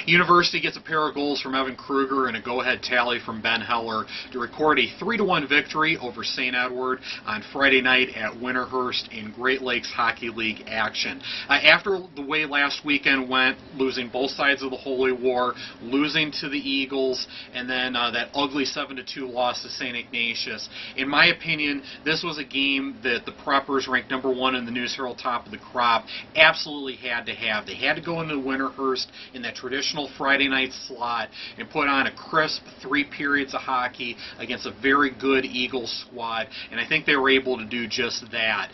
University gets a pair of goals from Evan Kruger and a go-ahead tally from Ben Heller to record a 3-1 victory over St. Edward on Friday night at Winterhurst in Great Lakes Hockey League action. After the way last weekend went, losing both sides of the Holy War, losing to the Eagles, and then that ugly 7-2 loss to St. Ignatius, in my opinion, this was a game that the Preppers, ranked #1 in the News-Herald top of the crop, absolutely had to have. They had to go into Winterhurst in that traditional Friday night slot and put on a crisp 3 periods of hockey against a very good Eagles squad, and I think they were able to do just that.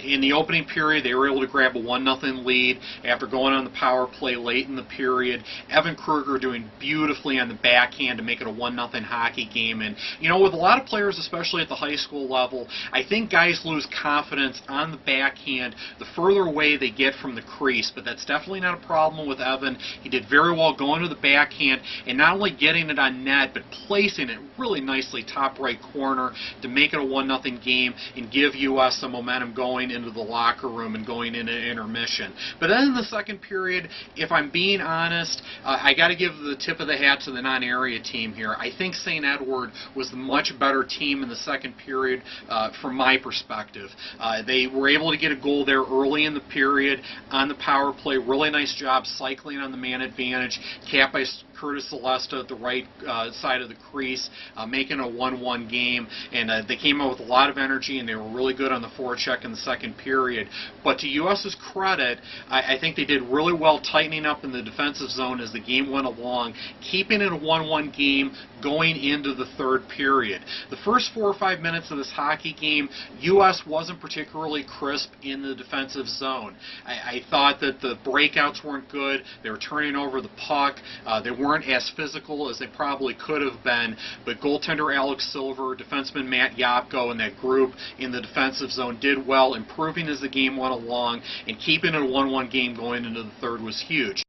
In the opening period, they were able to grab a 1-0 lead after going on the power play late in the period. Evan Kruger doing beautifully on the backhand to make it a 1-0 hockey game. And, you know, with a lot of players, especially at the high school level, I think guys lose confidence on the backhand the further away they get from the crease, but that's definitely not a problem with Evan. He did very well going to the backhand and not only getting it on net, but placing it really nicely top right corner to make it a 1-0 game and give U.S. some momentum going into the locker room and going into intermission. But then in the second period, if I'm being honest, I got to give the tip of the hat to the non-area team here. I think St. Edward was the much better team in the second period from my perspective. They were able to get a goal there early in the period on the power play. Really nice job cycling on the man advantage, capped by Curtis Celesta at the right side of the crease, making a 1-1 game, and they came out with a lot of energy, and they were really good on the forecheck in the second period. But to US's credit, I think they did really well tightening up in the defensive zone as the game went along, keeping it a 1-1 game going into the third period. The first 4 or 5 minutes of this hockey game, US wasn't particularly crisp in the defensive zone. I thought that the breakouts weren't good. They were turning over the puck. They weren't as physical as they probably could have been, but goaltender Alex Silver, defenseman Matt Yapko, and that group in the defensive zone did well, improving as the game went along, and keeping it a 1-1 game going into the third was huge.